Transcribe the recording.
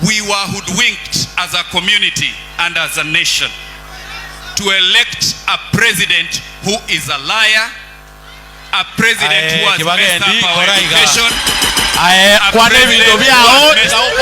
We were hoodwinked as a community and as a nation to elect a president who is a liar, a president who has messed up our education, a president who has messed up